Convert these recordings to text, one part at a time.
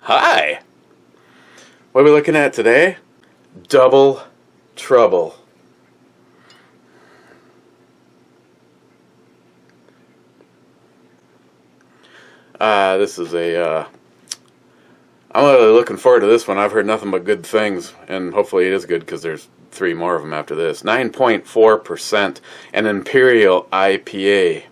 Hi! What are we looking at today? Double Trouble. This is I'm really looking forward to this one. I've heard nothing but good things, and hopefully it is good because there's 3 more of them after this. 9.4%, an Imperial IPA.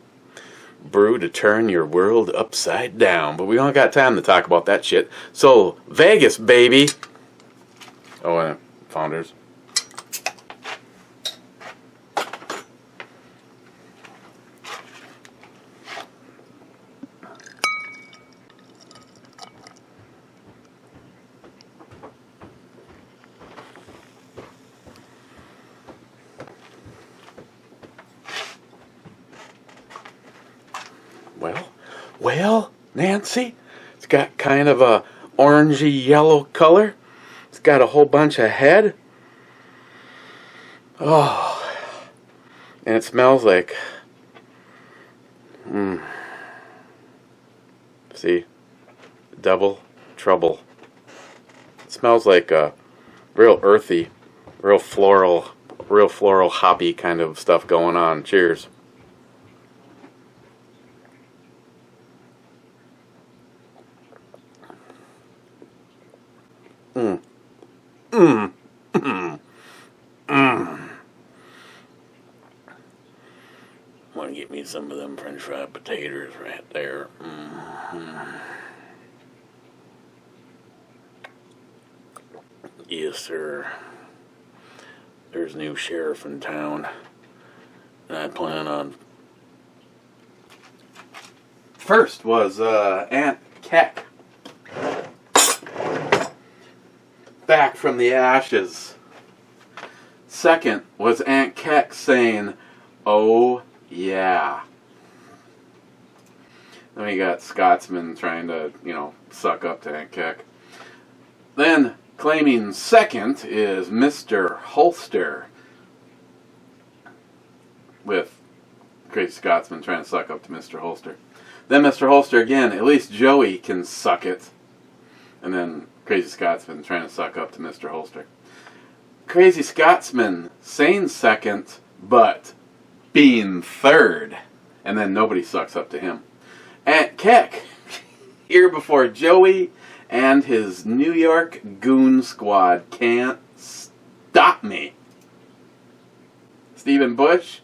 Brew to turn your world upside down. But we don't got time to talk about that shit. So, Vegas, baby. Oh, and Founders. Well, Nancy, it's got kind of a orangey yellow color. It's got a whole bunch of head. Oh, and it smells like, see, Double Trouble. It smells like a real earthy, real floral hoppy kind of stuff going on. Cheers. Want to get me some of them French fried potatoes right there. Yes, sir. There's a new sheriff in town, and I plan on. First was Aunt Keck. Back from the ashes. Second was Aunt Keck saying, "Oh yeah." Then we got Scotsman trying to, suck up to Aunt Keck. Then claiming second is Mr. Holster, with Crazy Scotsman trying to suck up to Mr. Holster. Then Mr. Holster again, "At least Joey can suck it." And then Crazy Scotsman trying to suck up to Mr. Holster. Crazy Scotsman saying second, but being third. And then nobody sucks up to him. Aunt Keck, here before Joey and his New York goon squad can't stop me. Stephen Bush,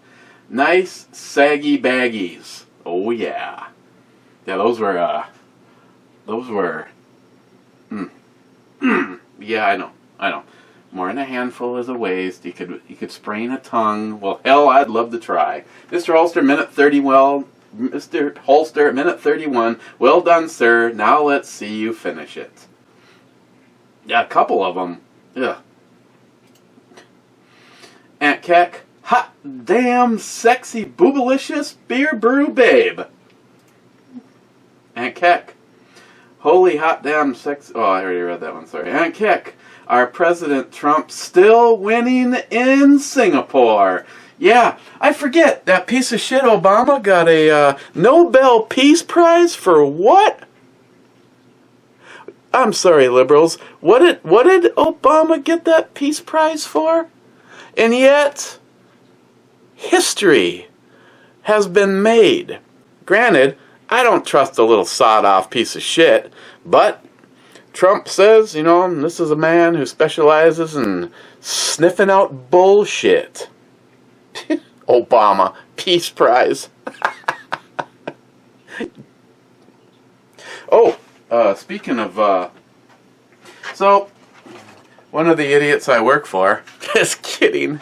nice saggy baggies. Oh yeah. Yeah, those were, yeah, I know. More than a handful is a waste. You could sprain a tongue. Well, hell, I'd love to try. Mr. Holster, minute 30. Well, Mr. Holster, minute 31. Well done, sir. Now let's see you finish it. Yeah, a couple of them. Yeah. Aunt Keck, hot damn sexy boobalicious beer brew babe. Aunt Keck, holy hot damn sex. Oh, I already read that one. Sorry. Aunt Keck, our President Trump still winning in Singapore. Yeah, I forget. That piece of shit Obama got a Nobel Peace Prize for what? I'm sorry, liberals. What did Obama get that Peace Prize for? And yet, history has been made. Granted, I don't trust a little sawed-off piece of shit, but Trump says, this is a man who specializes in sniffing out bullshit. Obama, Peace Prize. Oh, speaking of, so, one of the idiots I work for, just kidding,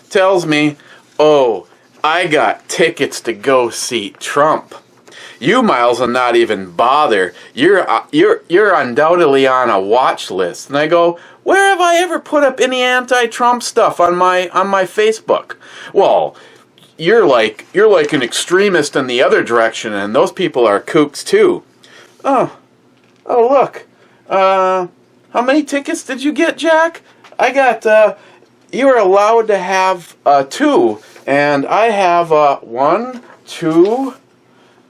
tells me, "Oh, I got tickets to go see Trump. You, Miles, will not even bother. You're undoubtedly on a watch list." And I go, "Where have I ever put up any anti-Trump stuff on my Facebook?" "Well, you're like an extremist in the other direction, and those people are kooks too." Oh, look. How many tickets did you get, Jack? I got. You were allowed to have 2, and I have 1, 2.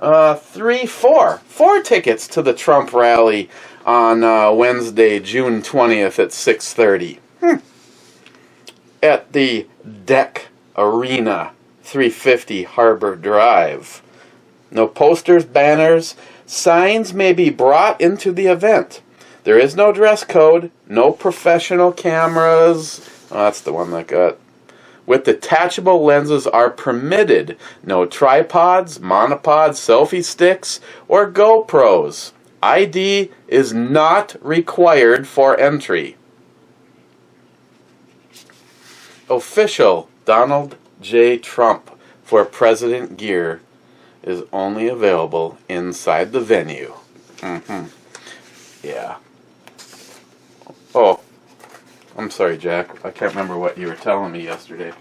Four tickets to the Trump rally on Wednesday, June 20th at 6:30 at the Deck Arena, 350 Harbor Drive. No posters, banners, signs may be brought into the event. There is no dress code, no professional cameras. Oh, that's the one that got. With detachable lenses are permitted. No tripods, monopods, selfie sticks, or GoPros. ID is not required for entry. Official Donald J. Trump for President gear is only available inside the venue. Yeah. Oh, I'm sorry, Jack. I can't remember what you were telling me yesterday.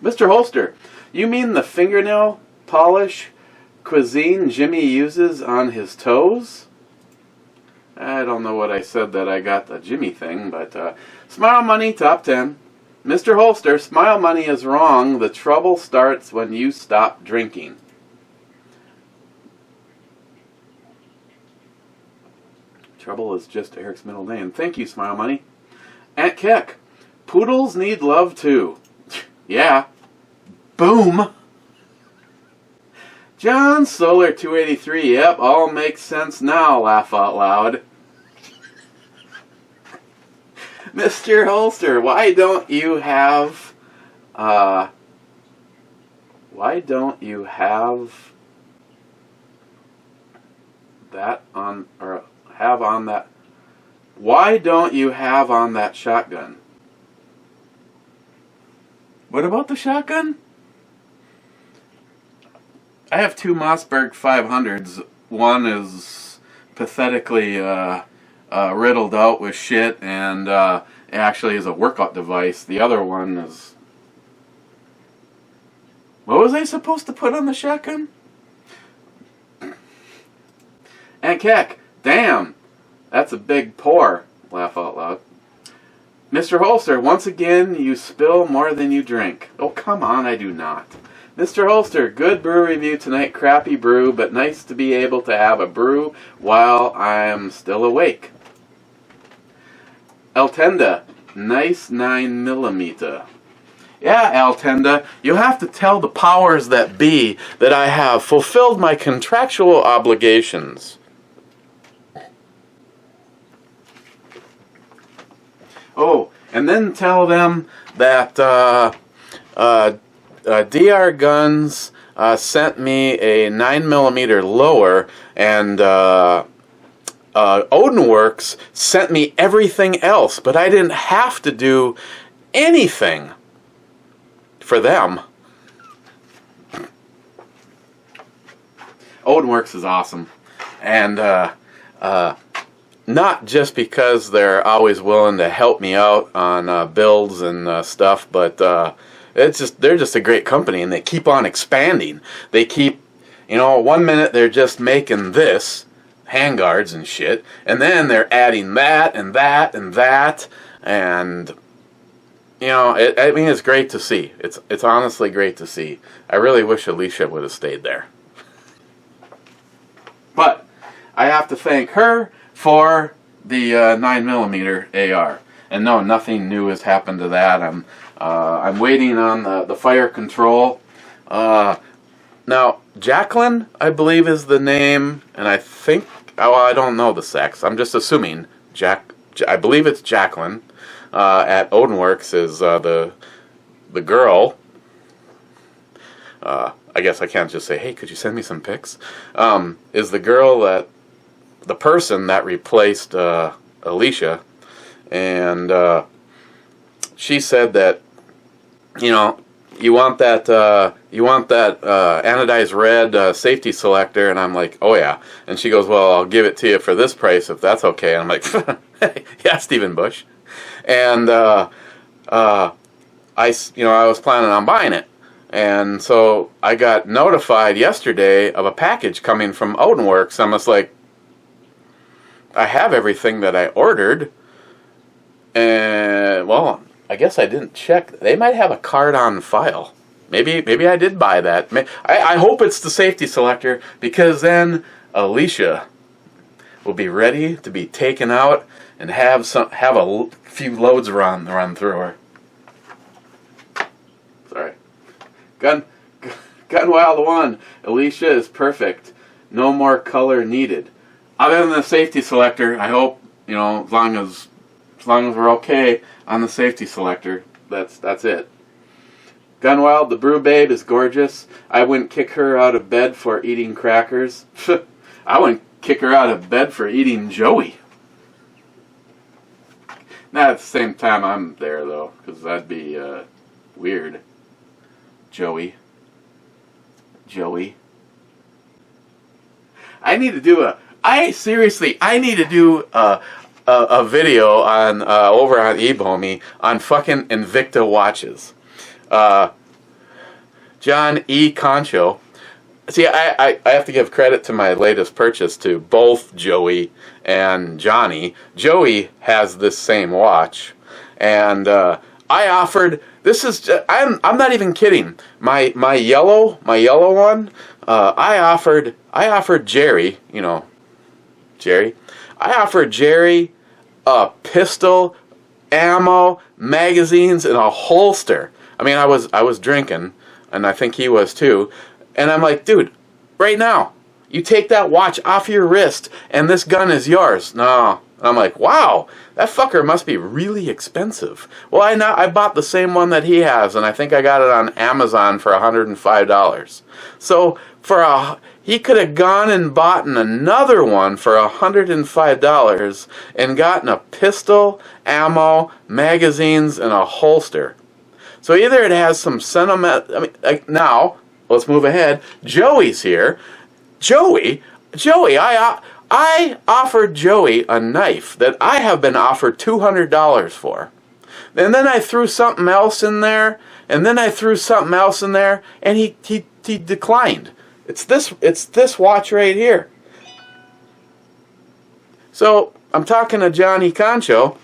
Mr. Holster, you mean the fingernail polish cuisine Jimmy uses on his toes? I don't know what I said that I got the Jimmy thing, but Smile Money, top 10. Mr. Holster, Smile Money is wrong. The trouble starts when you stop drinking. Trouble is just Eric's middle name. Thank you, Smile Money. Aunt Keck, poodles need love too. Yeah. Boom. John Solar 283. Yep, all makes sense now. Laugh out loud. Mr. Holster, why don't you have that on, or have on that? Why don't you have on that shotgun? What about the shotgun? I have two Mossberg 500s. One is pathetically riddled out with shit, and it actually is a workout device. The other one is... What was I supposed to put on the shotgun? And Keck, damn, that's a big pour. Laugh out loud. Mr. Holster, once again, you spill more than you drink. Oh, come on, I do not. Mr. Holster, good brew review tonight. Crappy brew, but nice to be able to have a brew while I'm still awake. Altenda, nice 9mm. Yeah, Altenda, you have to tell the powers that be that I have fulfilled my contractual obligations. Oh, and then tell them that DR Guns sent me a 9mm lower, and Odinworks sent me everything else, but I didn't have to do anything for them. Odinworks is awesome, and not just because they're always willing to help me out on builds and stuff, but they're just a great company, and they keep on expanding. They keep, 1 minute they're just making this, handguards and shit, and then they're adding that and that and that, and I mean, it's great to see. It's honestly great to see. I really wish Alicia would have stayed there, but I have to thank her for the 9mm AR. And no, nothing new has happened to that. I'm waiting on the fire control. Now, Jacqueline, I believe, is the name, and I think, I don't know the sex. I'm just assuming I believe it's Jacqueline. At Odinworks is the girl. I guess I can't just say, hey, could you send me some pics? Is the girl the person that replaced Alicia, and she said that you want that anodized red safety selector, and I'm like, oh yeah, and she goes, well, I'll give it to you for this price if that's okay, and I'm like, yeah, Stephen Bush, and I was planning on buying it. And so I got notified yesterday of a package coming from Odinworks. I'm just like, I have everything that I ordered, and well, I guess I didn't check. They might have a card on file. Maybe I did buy that. I hope it's the safety selector, because then Alicia will be ready to be taken out and have a few loads run through her. Sorry. Gun Wild 1. Alicia is perfect. No more color needed. Other than the safety selector, I hope, as long as we're okay on the safety selector, that's it. Gunwild, the brew babe, is gorgeous. I wouldn't kick her out of bed for eating crackers. I wouldn't kick her out of bed for eating Joey. Not at the same time I'm there, though, because that'd be weird. Joey. I need to do a video on over on eBomi on fucking Invicta watches. John E. Concho. See, I have to give credit to my latest purchase to both Joey and Johnny. Joey has this same watch, and I offered. This is. I'm not even kidding. My yellow one. I offered Jerry. Jerry. I offered Jerry a pistol, ammo, magazines, and a holster. I mean, I was drinking, and I think he was too. And I'm like, dude, right now, you take that watch off your wrist, and this gun is yours. No. And I'm like, wow, that fucker must be really expensive. Well, I bought the same one that he has, and I think I got it on Amazon for $105. So he could have gone and bought another one for $105 and gotten a pistol, ammo, magazines, and a holster. So either it has some sentiment. Now let's move ahead. Joey's here. Joey. I offered Joey a knife that I have been offered $200 for. And then I threw something else in there, and he declined. It's this watch right here. So I'm talking to Johnny Concho,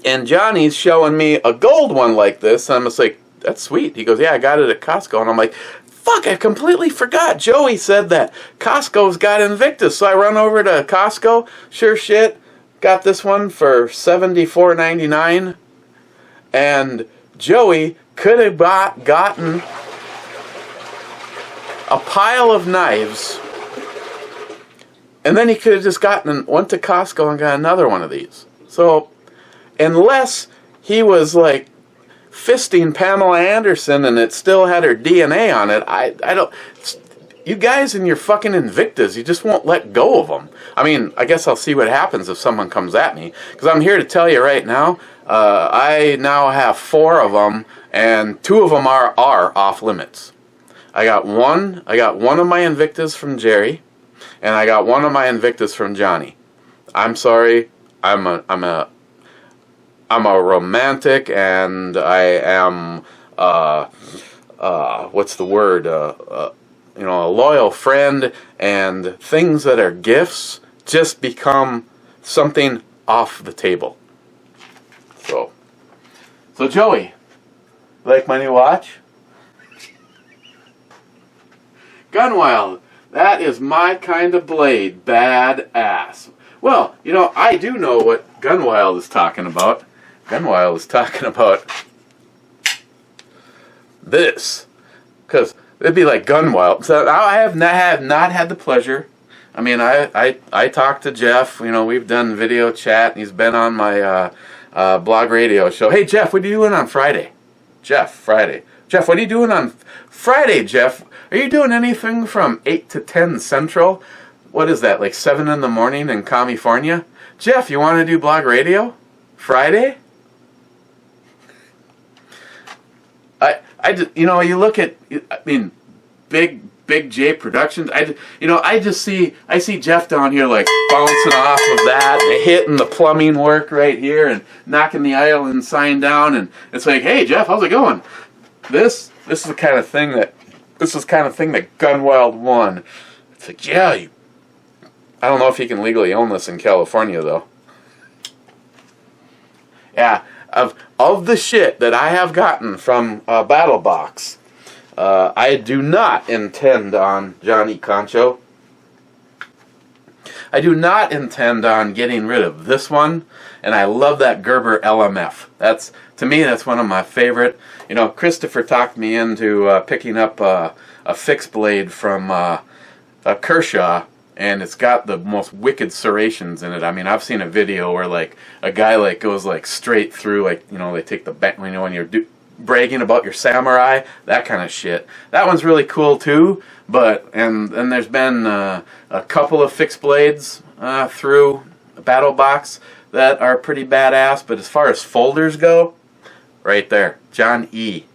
and Johnny's showing me a gold one like this, and I'm just like, that's sweet. He goes, yeah, I got it at Costco. And I'm like, fuck, I completely forgot. Joey said that Costco's got Invictus. So I run over to Costco. Sure shit, got this one for $74.99. And Joey could have gotten a pile of knives, and then he could have just went to Costco and got another one of these. So, unless he was like fisting Pamela Anderson and it still had her DNA on it, I don't. You guys and your fucking Invictas, you just won't let go of them. I mean, I guess I'll see what happens if someone comes at me, because I'm here to tell you right now, I now have 4 of them, and 2 of them are off limits. I got one of my Invictas from Jerry, and I got one of my Invictas from Johnny. I'm sorry, I'm a romantic, and I am what's the word? A loyal friend, and things that are gifts just become something off the table. So Joey, like my new watch? Gunwild, that is my kind of blade, badass. Well, I do know what Gunwild is talking about. Gunwild is talking about this, because it'd be like Gunwild. So I have not had the pleasure. I mean, I talked to Jeff. We've done video chat, and he's been on my blog radio show. Hey, Jeff, what are you doing on Friday? Friday. Jeff, what are you doing on Friday, Jeff? Are you doing anything from 8 to 10 Central? What is that, like 7 in the morning in California? Jeff, you want to do blog radio? Friday? You look at, Big J Productions. I see Jeff down here like bouncing off of that, and hitting the plumbing work right here, and knocking the island sign down, and it's like, hey Jeff, how's it going? This is the kind of thing that Gunwild won. It's like, yeah, I don't know if you can legally own this in California though. Yeah, of the shit that I have gotten from BattleBox, I do not intend on Johnny Concho. I do not intend on getting rid of this one, and I love that Gerber LMF. That's, to me, that's one of my favorite. You know, Christopher talked me into picking up a fixed blade from Kershaw, and it's got the most wicked serrations in it. I mean, I've seen a video where like a guy like goes like straight through, like, you know, they take the back, you know, when you're bragging about your samurai, that kind of shit. That one's really cool too. But and there's been a couple of fixed blades through Battle Box that are pretty badass. But as far as folders go, right there, John E.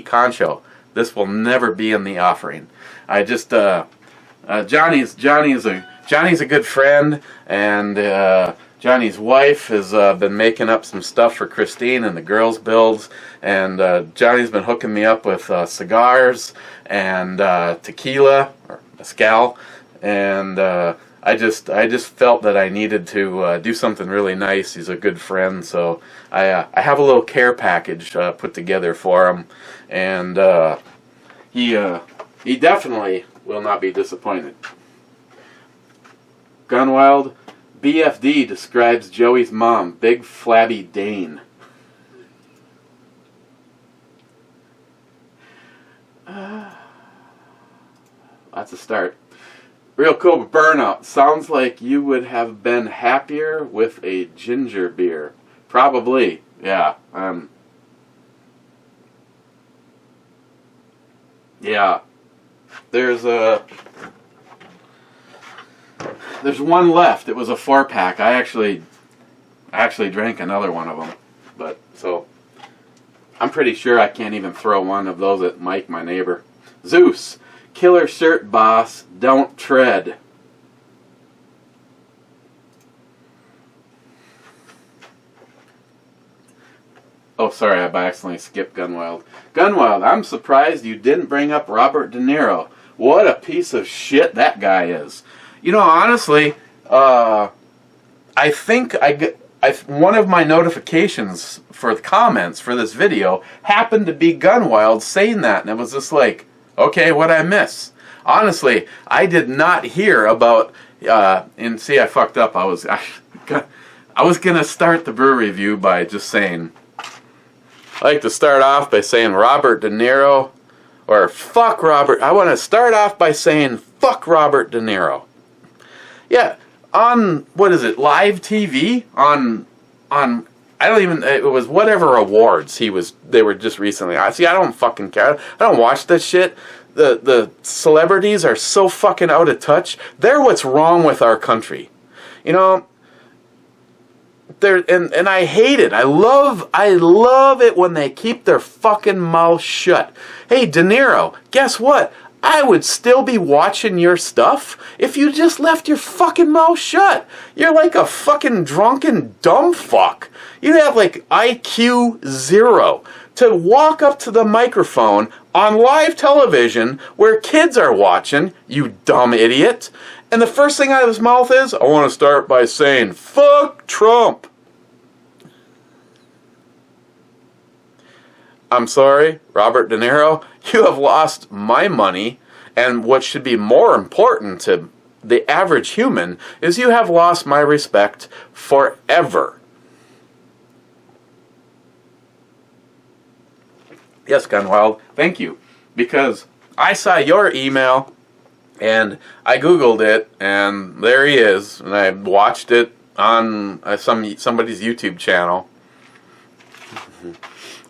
Concho. This will never be in the offering. I just Johnny's a good friend, and Johnny's wife has been making up some stuff for Christine and the girls' builds, and Johnny's been hooking me up with cigars and tequila or mezcal, and I just felt that I needed to do something really nice. He's a good friend, so I have a little care package put together for him, and he definitely will not be disappointed. Gunwild, BFD describes Joey's mom, big flabby Dane. That's a start. Real cool burnout. Sounds like you would have been happier with a ginger beer. Probably, yeah. Yeah. There's one left. It was a 4-pack. I actually drank another one of them, but so I'm pretty sure I can't even throw one of those at Mike, my neighbor. Zeus, killer shirt boss, don't tread. Oh, sorry, I accidentally skipped Gunwild. Gunwild, I'm surprised you didn't bring up Robert De Niro. What a piece of shit that guy is. You know, honestly, I think one of my notifications for the comments for this video happened to be Gunwild saying that, and it was just like, okay, what'd I miss? Honestly, I did not hear about, and see, I fucked up. I was gonna start the brew review by just saying, I like to start off by saying Robert De Niro, or fuck Robert. I want to start off by saying fuck Robert De Niro. Yeah, on, what is it, live TV? On I don't even, it was whatever awards they were just recently. I don't fucking care. I don't watch that shit. The celebrities are so fucking out of touch. They're what's wrong with our country. You know, and I hate it. I love it when they keep their fucking mouth shut. Hey, De Niro, guess what? I would still be watching your stuff if you just left your fucking mouth shut. You're like a fucking drunken dumb fuck. You have like IQ 0 to walk up to the microphone on live television where kids are watching, you dumb idiot. And the first thing out of his mouth is, I want to start by saying, fuck Trump. I'm sorry, Robert De Niro, you have lost my money, and what should be more important to the average human is you have lost my respect forever. Yes, Gunwild, thank you, because I saw your email, and I Googled it, and there he is, and I watched it on somebody's YouTube channel.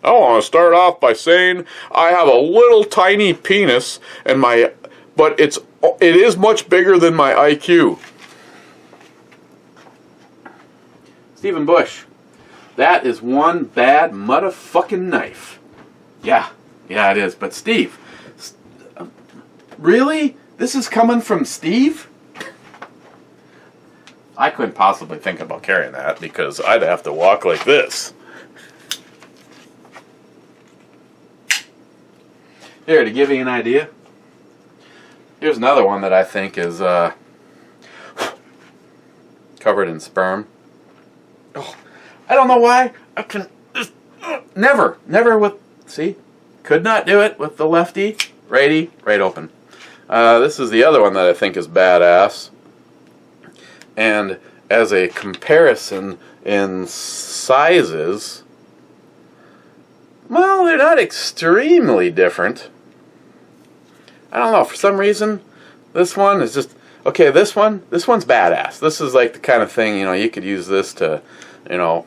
I want to start off by saying I have a little tiny penis, but it is much bigger than my IQ. Stephen Bush, that is one bad motherfucking knife. Yeah, it is. But Steve, really? This is coming from Steve? I couldn't possibly think about carrying that because I'd have to walk like this. Here, to give you an idea, here's another one that I think is covered in sperm. Oh, I don't know why. I can never with, see? Could not do it with the lefty, righty, right open. This is the other one that I think is badass. And as a comparison in sizes, well, they're not extremely different. I don't know, for some reason, this one is just, okay, this one's badass. This is like the kind of thing, you know, you could use this to, you know,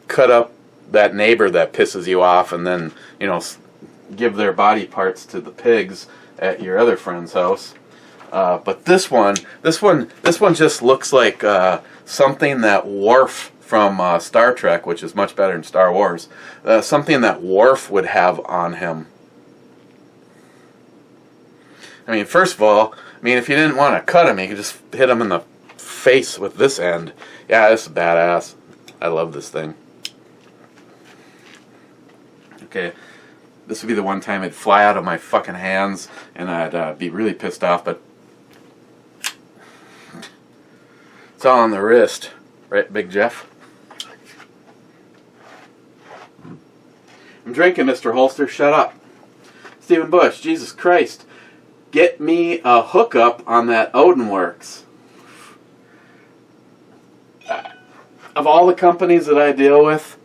cut up that neighbor that pisses you off and then, you know, give their body parts to the pigs at your other friend's house. But this one just looks like something that Worf from Star Trek, which is much better than Star Wars, something that Worf would have on him. I mean, first of all, I mean, if you didn't want to cut him, you could just hit him in the face with this end. Yeah, this is badass. I love this thing. Okay, this would be the one time it'd fly out of my fucking hands, and I'd be really pissed off, but it's all on the wrist. Right, Big Jeff? I'm drinking, Mr. Holster. Shut up. Stephen Bush, Jesus Christ. Get me a hookup on that Odinworks. Of all the companies that I deal with,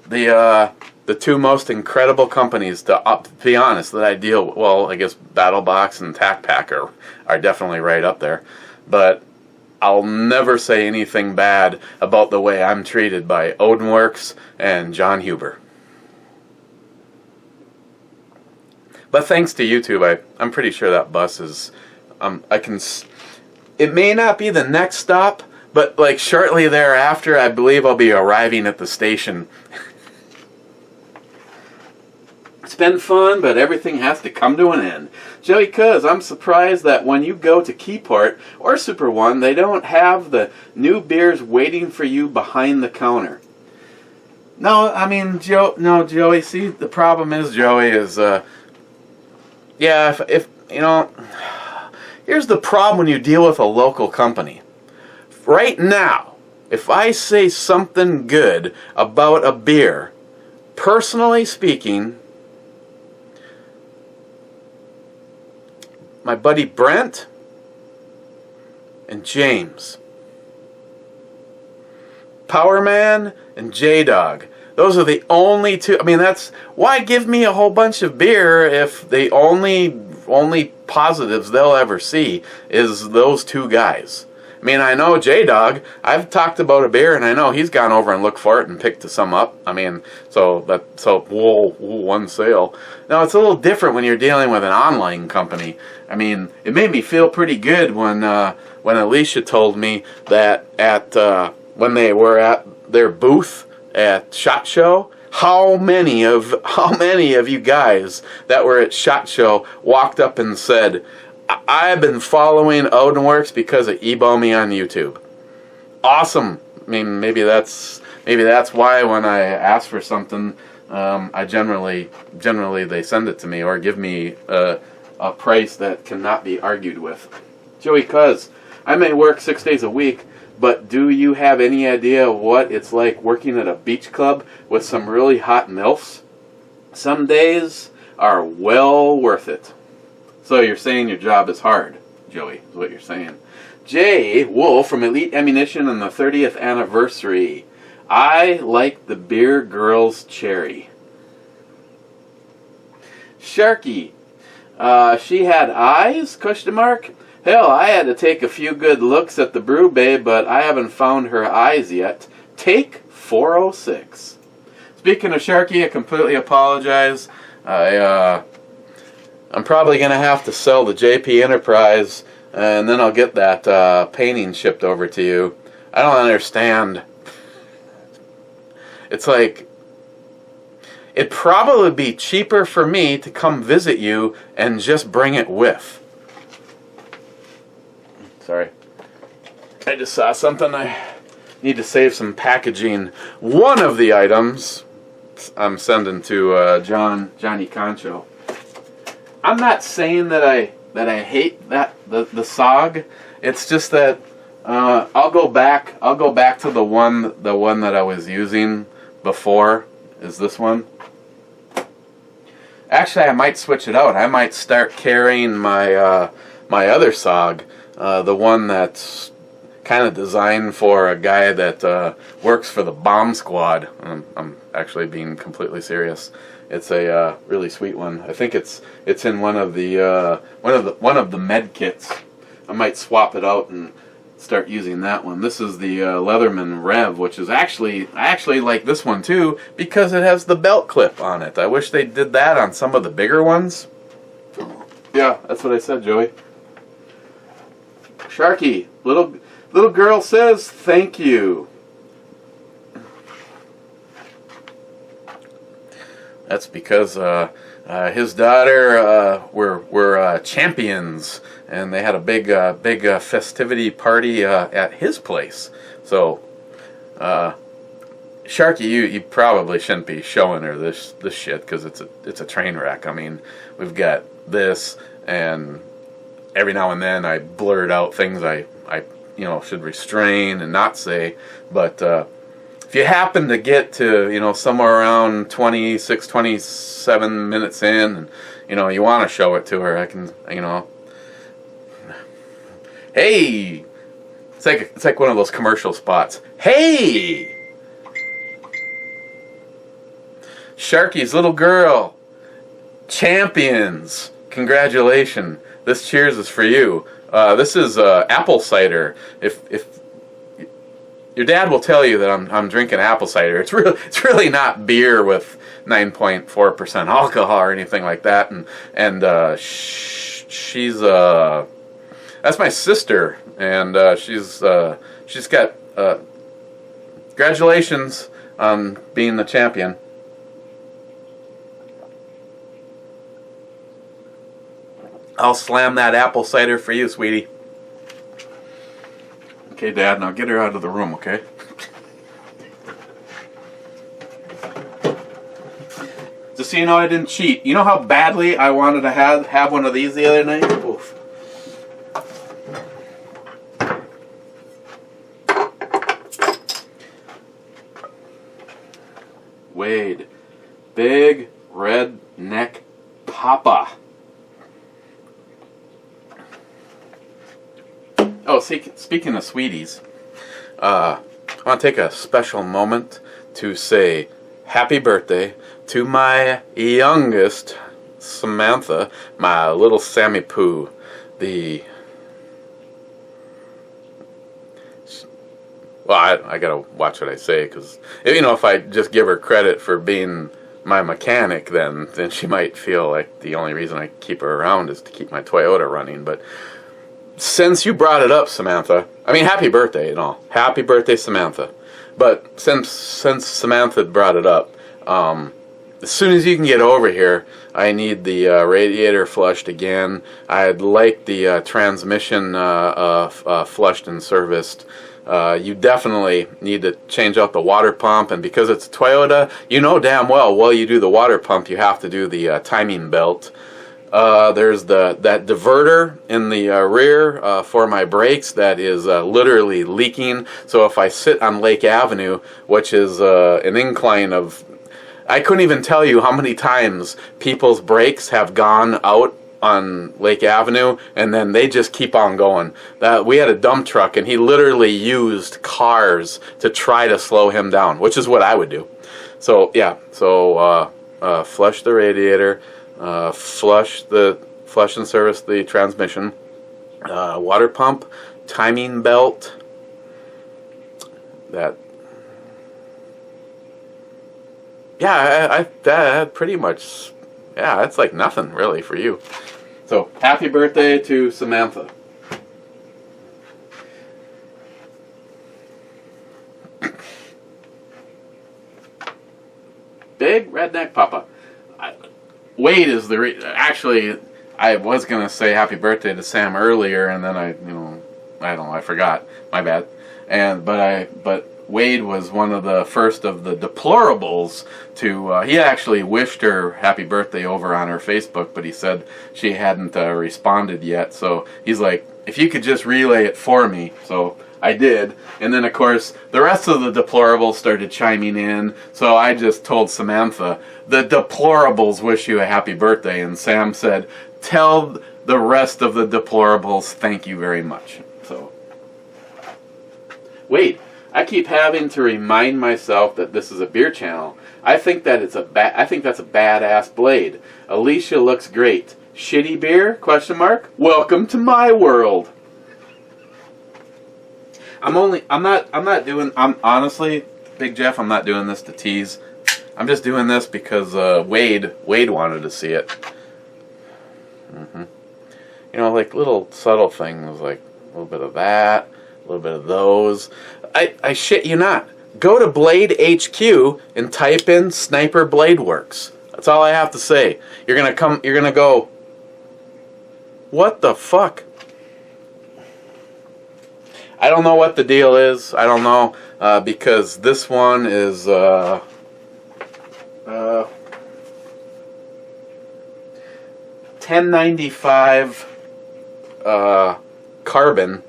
the two most incredible companies, to be honest, that I deal with, well, I guess BattleBox and TacPack are definitely right up there. But I'll never say anything bad about the way I'm treated by Odinworks and John Huber. But thanks to YouTube, I'm pretty sure that bus is, it may not be the next stop, but like shortly thereafter, I believe I'll be arriving at the station. It's been fun, but everything has to come to an end. Joey Cuz, I'm surprised that when you go to Keyport or Super One, they don't have the new beers waiting for you behind the counter. No, I mean, Joey, see, the problem is, Joey, is, yeah, if you know, here's the problem when you deal with a local company. Right now, if I say something good about a beer, personally speaking, my buddy Brent and James, Powerman and J-Dog, those are the only two. I mean, that's why give me a whole bunch of beer if the only positives they'll ever see is those two guys. I mean, I know J-Dog, I've talked about a beer, and I know he's gone over and looked for it and picked some up. I mean, so whoa, one sale. Now, it's a little different when you're dealing with an online company. I mean, it made me feel pretty good when Alicia told me that when they were at their booth at SHOT Show, how many of you guys that were at SHOT Show walked up and said, I've been following Odinworks because of eBomi on YouTube. Awesome. I mean, maybe that's why when I ask for something, I generally they send it to me or give me a price that cannot be argued with. Joey Cuz, I may work 6 days a week, but do you have any idea what it's like working at a beach club with some really hot MILFs? Some days are well worth it. So you're saying your job is hard, Joey, is what you're saying. Jay Wolf from Elite Ammunition on the 30th anniversary. I like the Beer Girls Cherry. Sharky. She had eyes? ? Hell, I had to take a few good looks at the brew babe, but I haven't found her eyes yet. Take 406. Speaking of Sharky, I completely apologize. I'm probably going to have to sell the JP Enterprise, and then I'll get that painting shipped over to you. I don't understand. It's like, it'd probably be cheaper for me to come visit you and just bring it with. Sorry. I just saw something. I need to save some packaging. One of the items I'm sending to Johnny Concho. I'm not saying that I hate the SOG. It's just that I'll go back to the one that I was using before. Is this one? Actually, I might switch it out. I might start carrying my my other SOG, the one that's kind of designed for a guy that works for the bomb squad. I'm actually being completely serious. It's a really sweet one. I think it's in one of the med kits. I might swap it out and start using that one. This is the Leatherman Rev, which is I actually like this one too because it has the belt clip on it. I wish they did that on some of the bigger ones. Yeah, that's what I said, Joey. Sharky, little girl says thank you. That's because his daughter were champions, and they had a big festivity party at his place. So, Sharky, you probably shouldn't be showing her this shit because it's a train wreck. I mean, we've got this, and every now and then I blurt out things I should restrain and not say, but. If you happen to get to, somewhere around 26, 27 minutes in, and, you want to show it to her, I can, hey! It's like one of those commercial spots. Hey! Sharky's little girl. Champions. Congratulations. This cheers is for you. This is apple cider. If your dad will tell you that I'm drinking apple cider. It's really not beer with 9.4% alcohol or anything like that. And she's that's my sister, and she's got congratulations on being the champion. I'll slam that apple cider for you, sweetie. Okay, Dad, now get her out of the room, okay? Just so you know, I didn't cheat. You know how badly I wanted to have one of these the other night? Oof. Wade. Big Redneck Papa. Oh, speaking of sweeties, I want to take a special moment to say happy birthday to my youngest, Samantha, my little Sammy Poo. I gotta watch what I say, because if I just give her credit for being my mechanic, then she might feel like the only reason I keep her around is to keep my Toyota running. But since you brought it up, Samantha, I mean, happy birthday and all. Happy birthday, Samantha. But since Samantha brought it up, as soon as you can get over here, I need the radiator flushed again. I'd like the transmission flushed and serviced. You definitely need to change out the water pump, and because it's a Toyota, you know damn well while you do the water pump, you have to do the timing belt. There's that diverter in the rear for my brakes that is literally leaking. So if I sit on Lake Avenue, which is an incline of, I couldn't even tell you how many times people's brakes have gone out on Lake Avenue, and then they just keep on going. We had a dump truck, and he literally used cars to try to slow him down, which is what I would do. So yeah, flush the radiator. Flush and service the transmission, water pump, timing belt. That pretty much, that's like nothing really for you. So happy birthday to Samantha. Big Redneck Papa. Wade is actually, I was gonna say happy birthday to Sam earlier, and then I don't know, I forgot. My bad. But Wade was one of the first of the deplorables to, he actually wished her happy birthday over on her Facebook, but he said she hadn't responded yet. So he's like, if you could just relay it for me. So I did. And then, of course, the rest of the deplorables started chiming in. So I just told Samantha, the deplorables wish you a happy birthday. And Sam said, tell the rest of the deplorables thank you very much. So, wait. I keep having to remind myself that this is a beer channel. I think that I think that's a badass blade. Alicia looks great. Shitty beer? Question mark. Welcome to my world. I'm honestly, Big Jeff, I'm not doing this to tease. I'm just doing this because Wade wanted to see it. You know, like little subtle things, like a little bit of that, a little bit of those. I shit you not. Go to Blade HQ and type in Sniper Blade Works. That's all I have to say. You're gonna go, what the fuck? I don't know what the deal is. I don't know, because this one is 1095 carbon,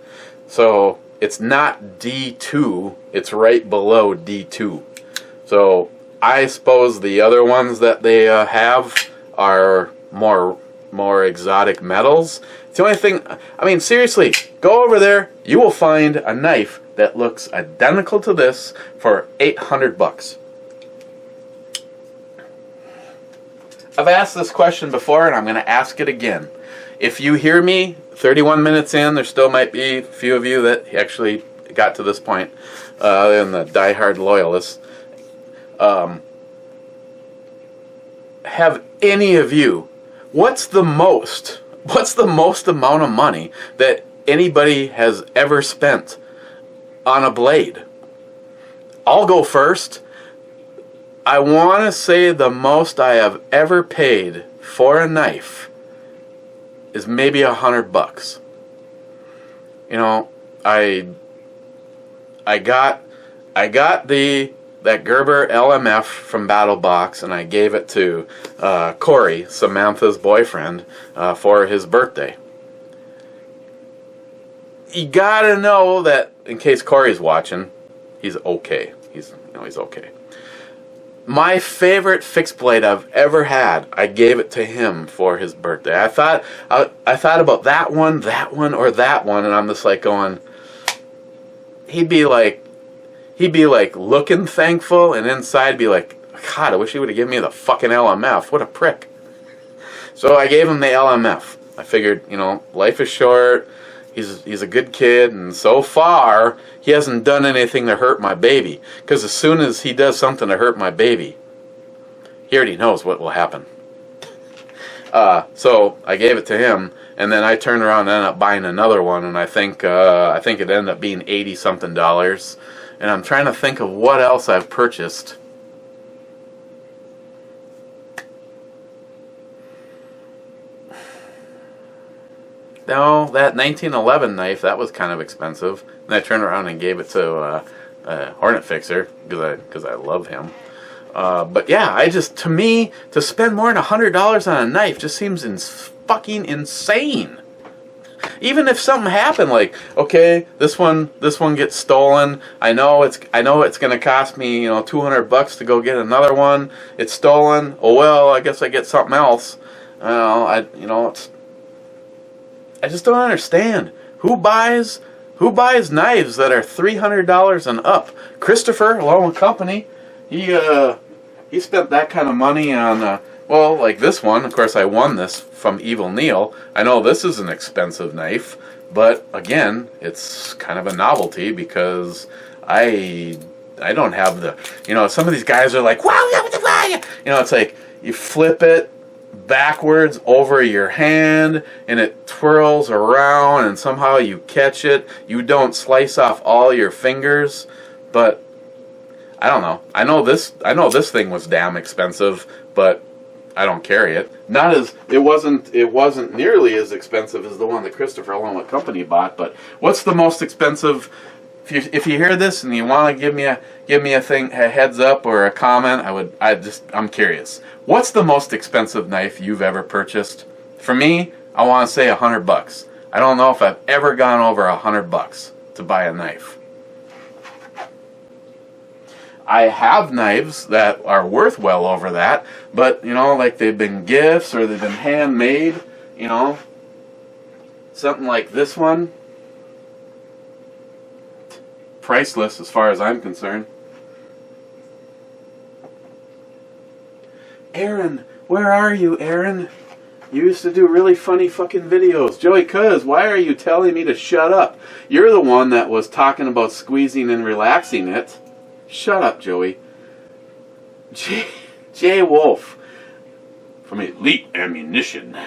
so it's not D2, it's right below D2. So I suppose the other ones that they have are more exotic metals. It's the only thing, I mean, seriously, go over there, you will find a knife that looks identical to this for $800. I've asked this question before and I'm going to ask it again. If you hear me 31 minutes in, there still might be a few of you that actually got to this point, and the diehard loyalists. Have any of you, what's the most amount of money that anybody has ever spent on a blade? I'll go first. I want to say the most I have ever paid for a knife is maybe $100. You know, I got that Gerber LMF from BattleBox, and I gave it to Corey, Samantha's boyfriend, for his birthday. You gotta know that, in case Corey's watching, he's okay. He's okay. My favorite fixed blade I've ever had, I gave it to him for his birthday. I thought about that one, or that one, and I'm just like going, he'd be like looking thankful, and inside be like, God, I wish he would have given me the fucking LMF. What a prick. So I gave him the LMF. I figured, you know, life is short. He's a good kid, and so far he hasn't done anything to hurt my baby. Because as soon as he does something to hurt my baby, he already knows what will happen. So I gave it to him, and then I turned around and ended up buying another one, and I think it ended up being $80-something. And I'm trying to think of what else I've purchased. No, that 1911 knife, that was kind of expensive. And I turned around and gave it to Hornet Fixer because I love him. But yeah, to me, to spend more than $100 on a knife just seems fucking insane. Even if something happened, like, okay, this one gets stolen. I know it's going to cost me, you know, $200 to go get another one. It's stolen. Oh well, I guess I get something else. I just don't understand who buys knives that are $300 and up. Christopher, along with company, he spent that kind of money on well, like this one. Of course, I won this from Evil Neil. I know this is an expensive knife, but again, it's kind of a novelty because I don't have the, you know, some of these guys are like, wow, you know, it's like you flip it backwards over your hand and it twirls around and somehow you catch it. You don't slice off all your fingers, but I don't know. I know this thing was damn expensive, but I don't carry it. It wasn't nearly as expensive as the one that Christopher along with company bought, but what's the most expensive if you hear this and you want to give me a heads up or a comment, I'm curious. What's the most expensive knife you've ever purchased? For me, I want to say $100. I don't know if I've ever gone over $100 to buy a knife. I have knives that are worth well over that, but, you know, like they've been gifts or they've been handmade, you know. Something like this one. Priceless as far as I'm concerned. Aaron, where are you, Aaron? You used to do really funny fucking videos. Joey Cuz, why are you telling me to shut up? You're the one that was talking about squeezing and relaxing it. Shut up, Joey. Jay Wolf from Elite Ammunition.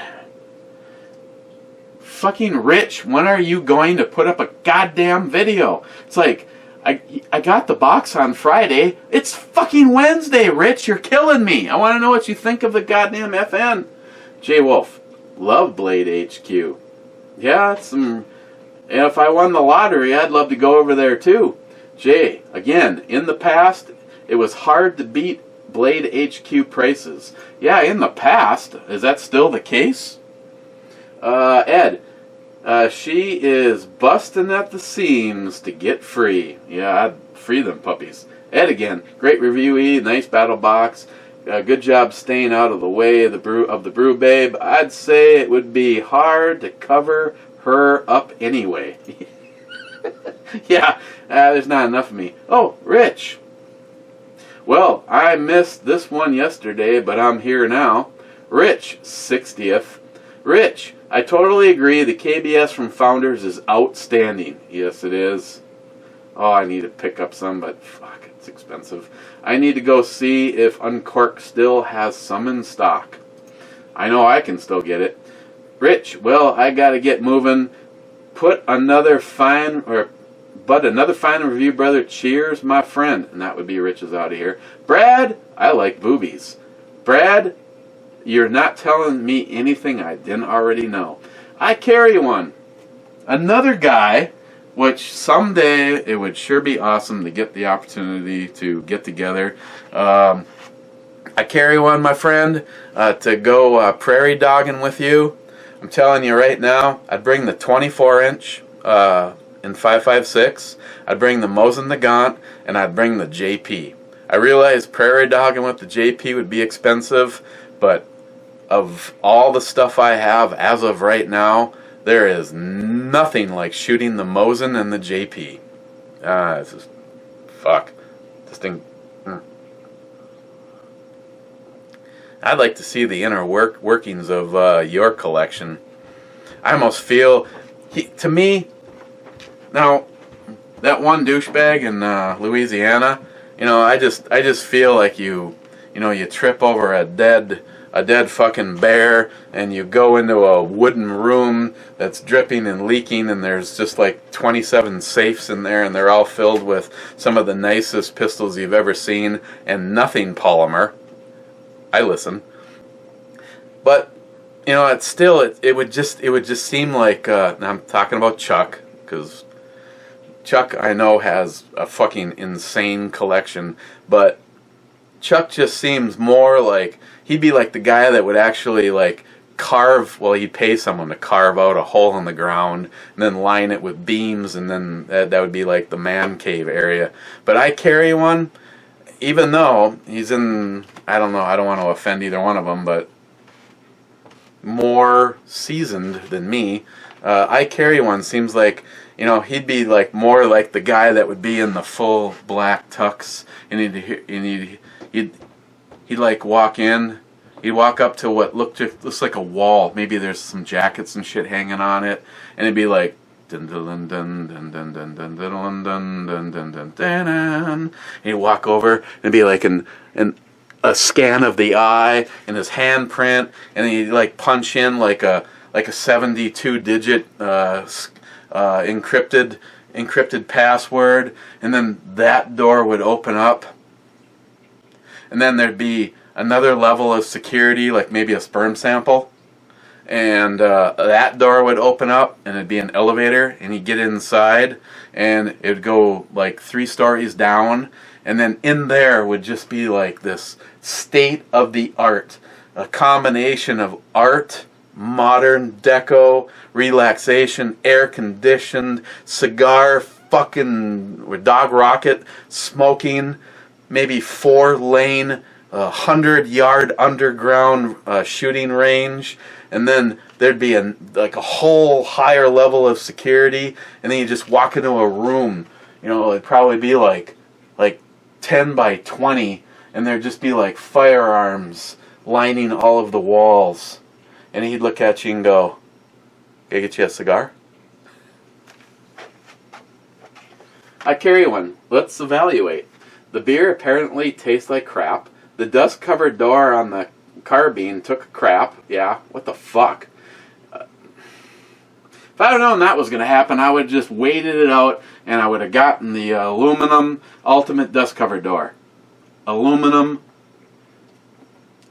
Fucking Rich, when are you going to put up a goddamn video? It's like, I got the box on Friday. It's fucking Wednesday, Rich. You're killing me. I want to know what you think of the goddamn FN. Jay Wolf, love Blade HQ. Yeah, if I won the lottery, I'd love to go over there too. Jay, again, in the past, it was hard to beat Blade HQ prices. Yeah, in the past. Is that still the case? Ed, she is busting at the seams to get free. Yeah, I'd free them puppies. Ed again, great reviewee, nice battle box. Good job staying out of the way of the brew babe. I'd say it would be hard to cover her up anyway. Yeah, there's not enough of me. Oh, Rich. Well, I missed this one yesterday, but I'm here now. Rich, 60th. Rich, I totally agree. The KBS from Founders is outstanding. Yes, it is. Oh, I need to pick up some, but fuck, it's expensive. I need to go see if Uncork still has some in stock. I know I can still get it. Rich, well, I gotta get moving. But another fine review, brother. Cheers, my friend. And that would be Rich's out of here. Brad, I like boobies. Brad, you're not telling me anything I didn't already know. I carry one. Another guy, which someday it would sure be awesome to get the opportunity to get together. I carry one, my friend, to go prairie dogging with you. I'm telling you right now, I'd bring the 24-inch in 5.56. I'd bring the Mosin Nagant, and I'd bring the JP. I realize prairie dogging with the JP would be expensive, but of all the stuff I have as of right now, there is nothing like shooting the Mosin and the JP. It's just, fuck. This thing. I'd like to see the inner workings of your collection. I almost feel, to me, now that one douchebag in Louisiana, you know, I just feel like you trip over a dead fucking bear, and you go into a wooden room that's dripping and leaking, and there's just like 27 safes in there, and they're all filled with some of the nicest pistols you've ever seen, and nothing polymer. I listen, but you know, it's still it would just seem like I'm talking about Chuck, because Chuck I know has a fucking insane collection, but Chuck just seems more like he'd be like the guy that would actually like carve. Well, he'd pay someone to carve out a hole in the ground and then line it with beams, and then that would be like the man cave area. But I carry one. Even though he's in, I don't know, I don't want to offend either one of them, but more seasoned than me, I carry one. Seems like, you know, he'd be like more like the guy that would be in the full black tux, and he'd like walk in, he'd walk up to what looks like a wall. Maybe there's some jackets and shit hanging on it, and it'd be like, dun dun dun dun dun dun dun dun dun dun dun dun dun. And he'd walk over and be like a scan of the eye and his handprint, and he'd like punch in like a 72-digit encrypted password, and then that door would open up, and then there'd be another level of security, like maybe a sperm sample, and that door would open up, and it'd be an elevator, and he'd get inside, and it'd go like 3 stories down, and then in there would just be like this state-of-the-art, a combination of art, modern deco, relaxation, air-conditioned, cigar fucking dog rocket, smoking, maybe 4-lane, 100-yard underground shooting range, and then there'd be like a whole higher level of security, and then you just walk into a room, you know, it'd probably be like 10 by 20, and there'd just be like firearms lining all of the walls, and he'd look at you and go, "Can I get you a cigar?" I carry one. Let's evaluate. The beer apparently tastes like crap. The dust-covered door on the carbine took a crap. Yeah, what the fuck? If I'd have known that was going to happen, I would have just waited it out, and I would have gotten the aluminum ultimate dust-covered door. Aluminum.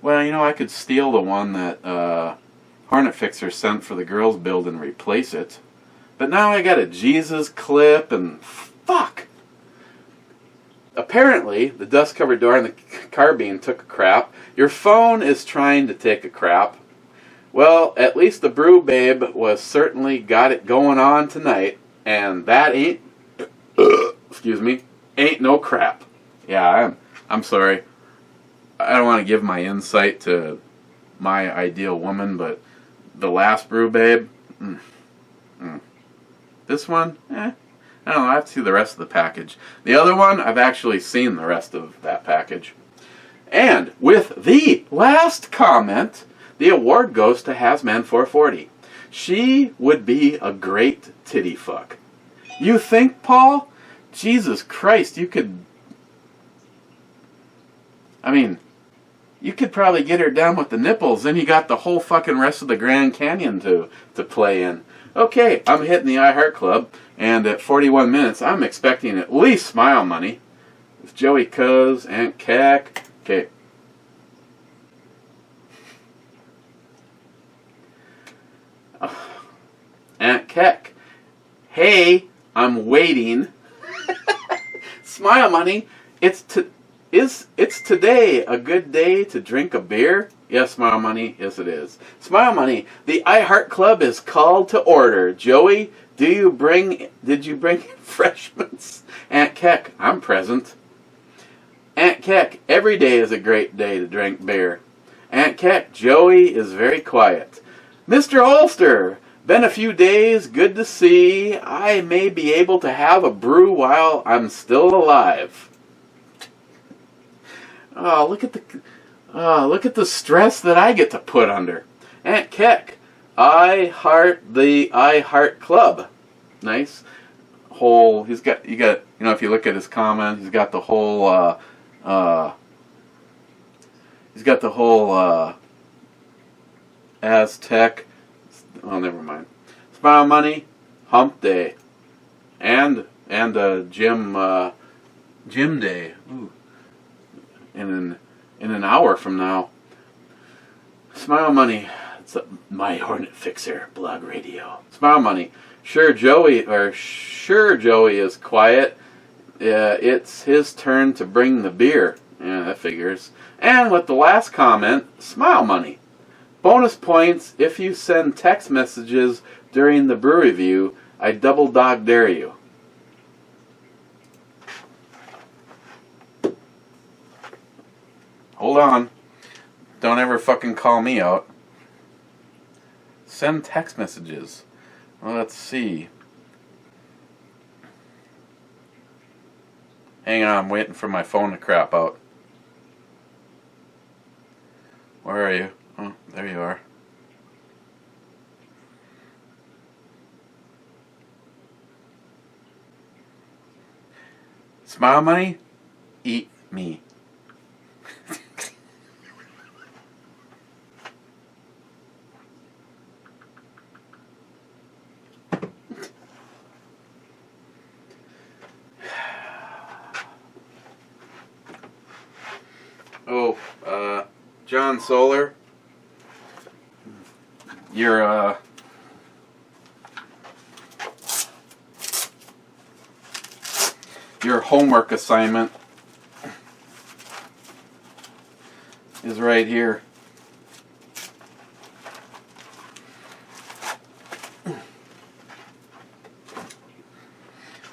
Well, you know, I could steal the one that Hornet Fixer sent for the girls' build and replace it. But now I got a Jesus clip, and fuck. Apparently, the dust-covered door in the carbine took a crap. Your phone is trying to take a crap. Well, at least the brew babe was certainly got it going on tonight, and that ain't, excuse me, ain't no crap. Yeah, I'm sorry. I don't want to give my insight to my ideal woman, but the last brew babe, this one, I don't know, I have to see the rest of the package. The other one, I've actually seen the rest of that package. And with the last comment, the award goes to Hazman440. She would be a great titty fuck. You think, Paul? Jesus Christ, you could... I mean, you could probably get her down with the nipples, then you got the whole fucking rest of the Grand Canyon to play in. Okay, I'm hitting the iHeart Club, and at 41 minutes, I'm expecting at least smile money. With Joey Cuz, Aunt Keck. Okay. Aunt Keck. Hey, I'm waiting. Smile money. It's today a good day to drink a beer? Yes, Smile Money. Yes, it is. Smile Money. The iHeart Club is called to order. Joey, did you bring refreshments? Aunt Keck, I'm present. Aunt Keck, every day is a great day to drink beer. Aunt Keck, Joey is very quiet. Mr. Holster, been a few days, good to see. I may be able to have a brew while I'm still alive. Oh, look at the stress that I get to put under. Aunt Keck, I heart the iHeart Club. Nice. Whole, you know, if you look at his comment, he's got the whole, Aztec, oh, never mind. Smile Money, Hump Day, and Gym Day. Ooh. In an hour from now. Smile Money. It's My Hornet Fixer blog radio. Smile Money. Sure Joey is quiet. It's his turn to bring the beer. Yeah, that figures. And with the last comment, Smile Money. Bonus points if you send text messages during the brew review. I double dog dare you. Hold on. Don't ever fucking call me out. Send text messages. Well, let's see. Hang on, I'm waiting for my phone to crap out. Where are you? Oh, there you are. Smile Money? Eat me. John Solar, your homework assignment is right here.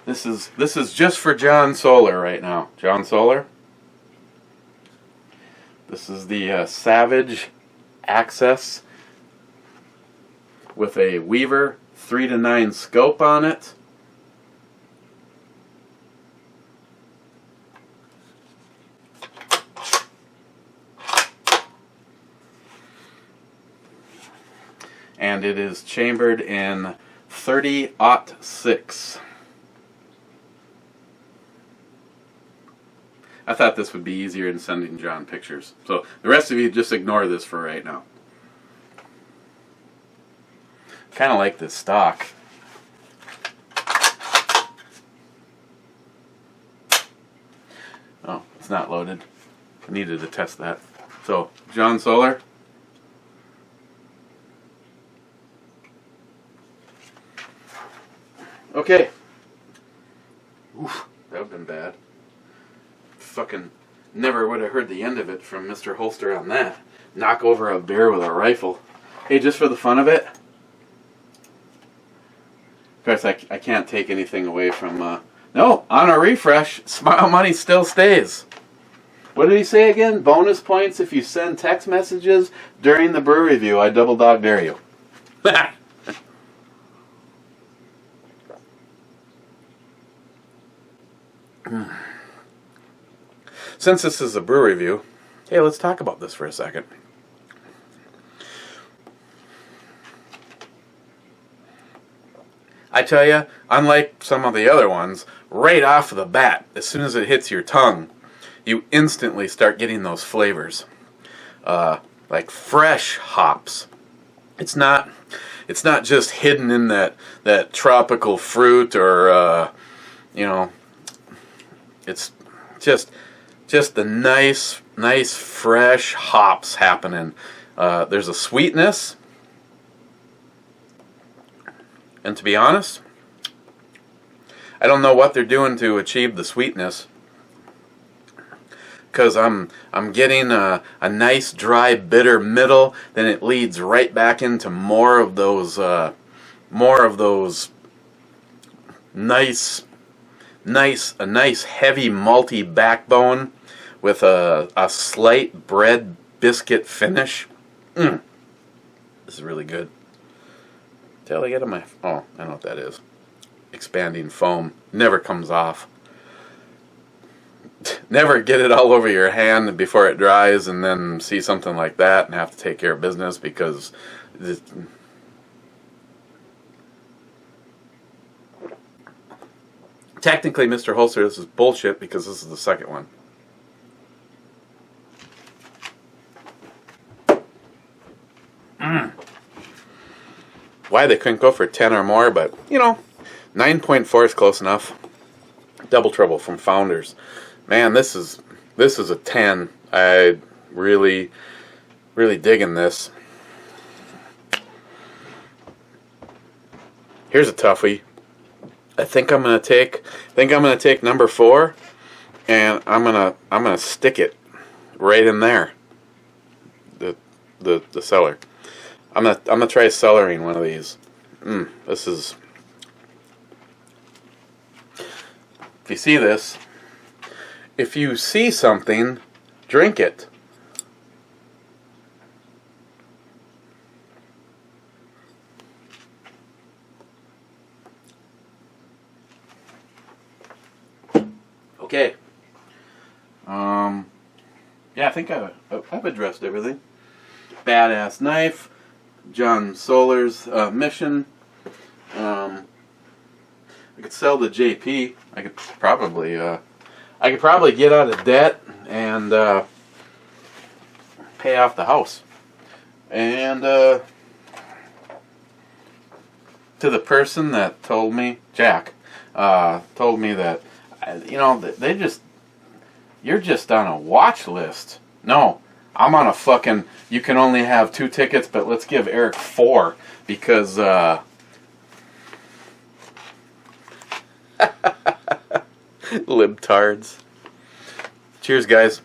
This is just for John Solar right now. John Solar. This is the Savage Access with a Weaver 3-9 scope on it. And it is chambered in 30-06. I thought this would be easier than sending John pictures. So the rest of you just ignore this for right now. Kind of like this stock. Oh, it's not loaded. I needed to test that. So, John Solar. Okay. Oof, that would have been bad. Fucking never would have heard the end of it from Mr. Holster on that. Knock over a bear with a rifle. Hey, just for the fun of it. Of course, I can't take anything away from... No, on a refresh, Smile Money still stays. What did he say again? Bonus points if you send text messages during the brew review. I double dog dare you. Since this is a brew review, hey, let's talk about this for a second. I tell you, unlike some of the other ones, right off the bat, as soon as it hits your tongue, you instantly start getting those flavors, like fresh hops. It's not just hidden in that tropical fruit or you know. It's just the nice fresh hops happening. There's a sweetness. And to be honest, I don't know what they're doing to achieve the sweetness, because I'm getting a nice dry bitter middle. Then it leads right back into more of those nice heavy malty backbone with a slight bread biscuit finish. This is really good. Till I get on my... Oh, I know what that is. Expanding foam. Never comes off. Never get it all over your hand before it dries and then see something like that and have to take care of business because... Technically, Mr. Holster, this is bullshit because this is the second one. Why they couldn't go for 10 or more, but, you know, 9.4 is close enough. Double Trouble from Founders. Man, this is a 10. I really digging this. Here's a toughie. I think I'm gonna take number 4, and I'm gonna stick it right in there. The cellar. I'm gonna try cellaring one of these. This is. If you see this, if you see something, drink it. Okay. Yeah, I think I've addressed everything. Badass knife. John Solar's mission. I could sell the JP. I could probably get out of debt and pay off the house. And to the person that told me, Jack, told me that, you know, you're just on a watch list. No, I'm on a fucking, you can only have 2 tickets, but let's give Eric 4 because libtards. Cheers, guys.